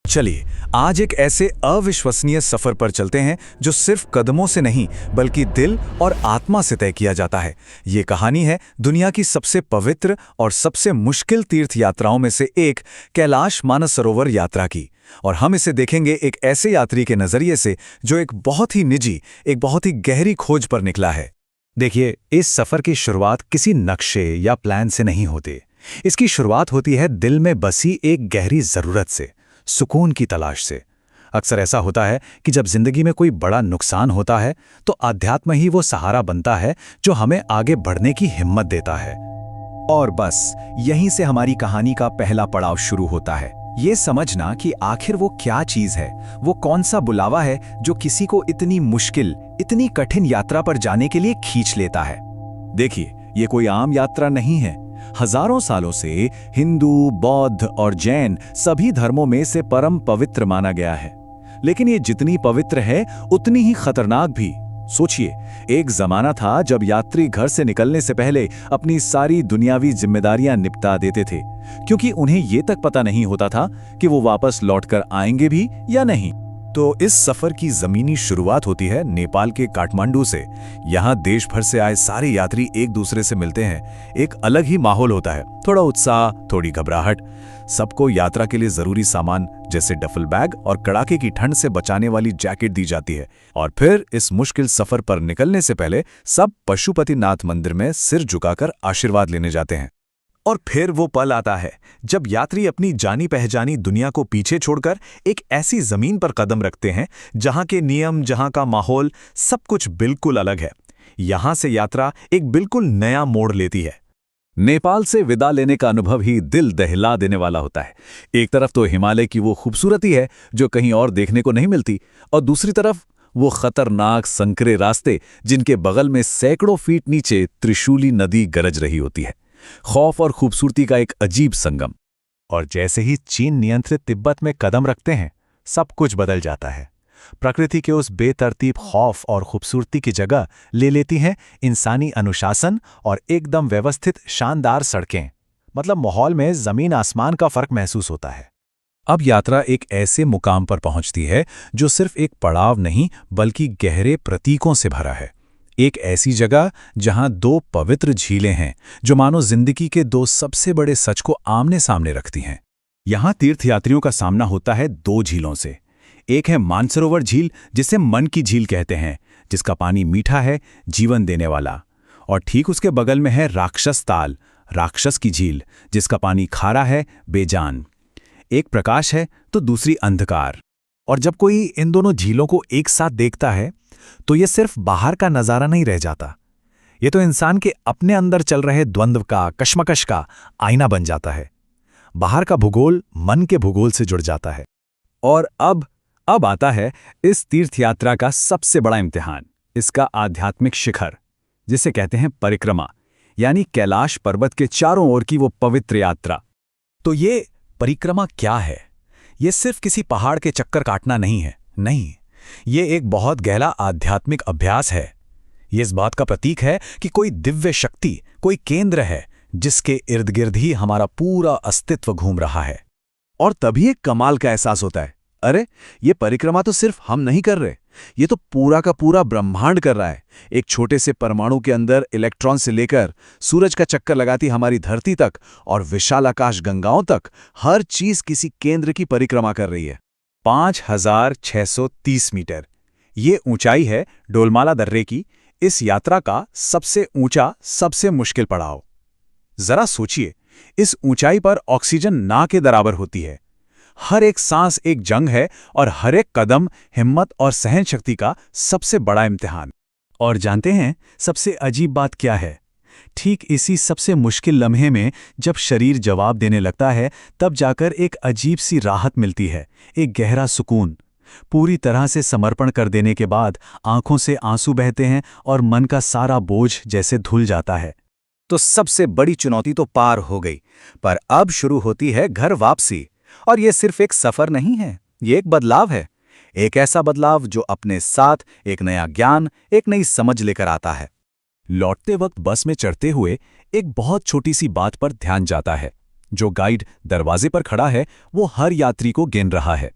चलिए आज एक ऐसे अविश्वसनीय सफर पर चलते हैं जो सिर्फ कदमों से नहीं बल्कि दिल और आत्मा से तय किया जाता है। ये कहानी है दुनिया की सबसे पवित्र और सबसे मुश्किल तीर्थ यात्राओं में से एक कैलाश मानसरोवर यात्रा की। और हम इसे देखेंगे एक ऐसे यात्री के नजरिए से जो एक बहुत ही निजी, एक बहुत ही गहरी खोज पर निकला है। देखिए, इस सफर की शुरुआत किसी नक्शे या प्लान से नहीं होती। इसकी शुरुआत होती है दिल में बसी एक गहरी जरूरत से, सुकून की तलाश से। अक्सर ऐसा होता है कि जब जिंदगी में कोई बड़ा नुकसान होता है तो आध्यात्म ही वो सहारा बनता है जो हमें आगे बढ़ने की हिम्मत देता है। और बस यहीं से हमारी कहानी का पहला पड़ाव शुरू होता है। ये समझना कि आखिर वो क्या चीज है, वो कौन सा बुलावा है जो किसी को इतनी मुश्किल, इतनी कठिन यात्रा पर जाने के लिए खींच लेता है। देखिए, ये कोई आम यात्रा नहीं है। हजारों सालों से हिंदू, बौद्ध और जैन सभी धर्मों में से परम पवित्र माना गया है। लेकिन ये जितनी पवित्र है उतनी ही खतरनाक भी। सोचिए, एक जमाना था जब यात्री घर से निकलने से पहले अपनी सारी दुनियावी जिम्मेदारियां निपटा देते थे, क्योंकि उन्हें ये तक पता नहीं होता था कि वो वापस लौटकर आएंगे भी या नहीं। तो इस सफर की जमीनी शुरुआत होती है नेपाल के काठमांडू से। यहाँ देश भर से आए सारे यात्री एक दूसरे से मिलते हैं। एक अलग ही माहौल होता है, थोड़ा उत्साह, थोड़ी घबराहट। सबको यात्रा के लिए जरूरी सामान जैसे डफल बैग और कड़ाके की ठंड से बचाने वाली जैकेट दी जाती है। और फिर इस मुश्किल सफर पर निकलने से पहले सब पशुपतिनाथ मंदिर में सिर झुकाकर आशीर्वाद लेने जाते हैं। और फिर वो पल आता है जब यात्री अपनी जानी पहचानी दुनिया को पीछे छोड़कर एक ऐसी जमीन पर कदम रखते हैं जहां के नियम, जहां का माहौल, सब कुछ बिल्कुल अलग है। यहां से यात्रा एक बिल्कुल नया मोड़ लेती है। नेपाल से विदा लेने का अनुभव ही दिल दहला देने वाला होता है। एक तरफ तो हिमालय की वो खूबसूरती है जो कहीं और देखने को नहीं मिलती, और दूसरी तरफ वो खतरनाक संकरे रास्ते जिनके बगल में सैकड़ों फीट नीचे त्रिशूली नदी गरज रही होती है। खौफ और खूबसूरती का एक अजीब संगम। और जैसे ही चीन नियंत्रित तिब्बत में कदम रखते हैं, सब कुछ बदल जाता है। प्रकृति के उस बेतरतीब खौफ और खूबसूरती की जगह ले लेती हैं इंसानी अनुशासन और एकदम व्यवस्थित शानदार सड़कें। मतलब माहौल में जमीन आसमान का फर्क महसूस होता है। अब यात्रा एक ऐसे मुकाम पर पहुंचती है जो सिर्फ एक पड़ाव नहीं बल्कि गहरे प्रतीकों से भरा है। एक ऐसी जगह जहां दो पवित्र झीलें हैं जो मानो जिंदगी के दो सबसे बड़े सच को आमने सामने रखती हैं। यहां तीर्थयात्रियों का सामना होता है दो झीलों से। एक है मानसरोवर झील, जिसे मन की झील कहते हैं, जिसका पानी मीठा है, जीवन देने वाला। और ठीक उसके बगल में है राक्षस ताल, राक्षस की झील, जिसका पानी खारा है, बेजान। एक प्रकाश है तो दूसरी अंधकार। और जब कोई इन दोनों झीलों को एक साथ देखता है तो ये सिर्फ बाहर का नजारा नहीं रह जाता। ये तो इंसान के अपने अंदर चल रहे द्वंद्व का, कश्मकश का आईना बन जाता है। बाहर का भूगोल मन के भूगोल से जुड़ जाता है। और अब आता है इस तीर्थयात्रा का सबसे बड़ा इम्तिहान, इसका आध्यात्मिक शिखर, जिसे कहते हैं परिक्रमा, यानी कैलाश पर्वत के चारों ओर की वो पवित्र यात्रा। तो ये परिक्रमा क्या है? ये सिर्फ किसी पहाड़ के चक्कर काटना नहीं है, नहीं, ये एक बहुत गहरा आध्यात्मिक अभ्यास है। ये इस बात का प्रतीक है कि कोई दिव्य शक्ति, कोई केंद्र है जिसके इर्द गिर्द ही हमारा पूरा अस्तित्व घूम रहा है। और तभी एक कमाल का एहसास होता है, अरे ये परिक्रमा तो सिर्फ हम नहीं कर रहे, ये तो पूरा का पूरा ब्रह्मांड कर रहा है। एक छोटे से परमाणु के अंदर इलेक्ट्रॉन से लेकर सूरज का चक्कर लगाती हमारी धरती तक और विशाल आकाश गंगाओं तक, हर चीज किसी केंद्र की परिक्रमा कर रही है। 5630 मीटर ये ऊंचाई है डोलमाला दर्रे की, इस यात्रा का सबसे ऊंचा, सबसे मुश्किल पड़ाव। जरा सोचिए, इस ऊंचाई पर ऑक्सीजन ना के बराबर होती है। हर एक सांस एक जंग है और हर एक कदम हिम्मत और सहन शक्ति का सबसे बड़ा इम्तिहान। और जानते हैं सबसे अजीब बात क्या है? ठीक इसी सबसे मुश्किल लम्हे में जब शरीर जवाब देने लगता है, तब जाकर एक अजीब सी राहत मिलती है, एक गहरा सुकून। पूरी तरह से समर्पण कर देने के बाद आंखों से आंसू बहते हैं और मन का सारा बोझ जैसे धुल जाता है। तो सबसे बड़ी चुनौती तो पार हो गई, पर अब शुरू होती है घर वापसी। और ये सिर्फ एक सफर नहीं है, ये एक बदलाव है। एक ऐसा बदलाव जो अपने साथ एक नया ज्ञान, एक नई समझ लेकर आता है। लौटते वक्त बस में चढ़ते हुए एक बहुत छोटी सी बात पर ध्यान जाता है। जो गाइड दरवाजे पर खड़ा है वो हर यात्री को गिन रहा है।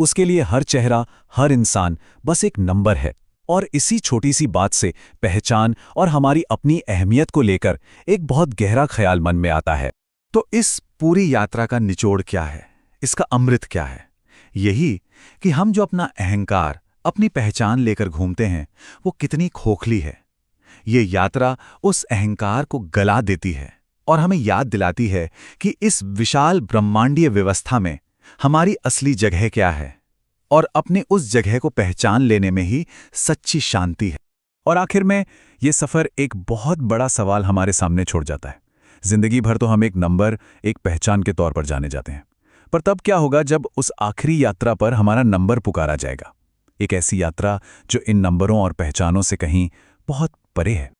उसके लिए हर चेहरा, हर इंसान बस एक नंबर है। और इसी छोटी सी बात से पहचान और हमारी अपनी अहमियत को लेकर एक बहुत गहरा ख्याल मन में आता है। तो इस पूरी यात्रा का निचोड़ क्या है? इसका अमृत क्या है? यही कि हम जो अपना अहंकार, अपनी पहचान लेकर घूमते हैं, वो कितनी खोखली है। ये यात्रा उस अहंकार को गला देती है और हमें याद दिलाती है कि इस विशाल ब्रह्मांडीय व्यवस्था में हमारी असली जगह क्या है, और अपने उस जगह को पहचान लेने में ही सच्ची शांति है। और आखिर में ये सफ़र एक बहुत बड़ा सवाल हमारे सामने छोड़ जाता है। जिंदगी भर तो हम एक नंबर, एक पहचान के तौर पर जाने जाते हैं, पर तब क्या होगा जब उस आखिरी यात्रा पर हमारा नंबर पुकारा जाएगा? एक ऐसी यात्रा जो इन नंबरों और पहचानों से कहीं बहुत परे है।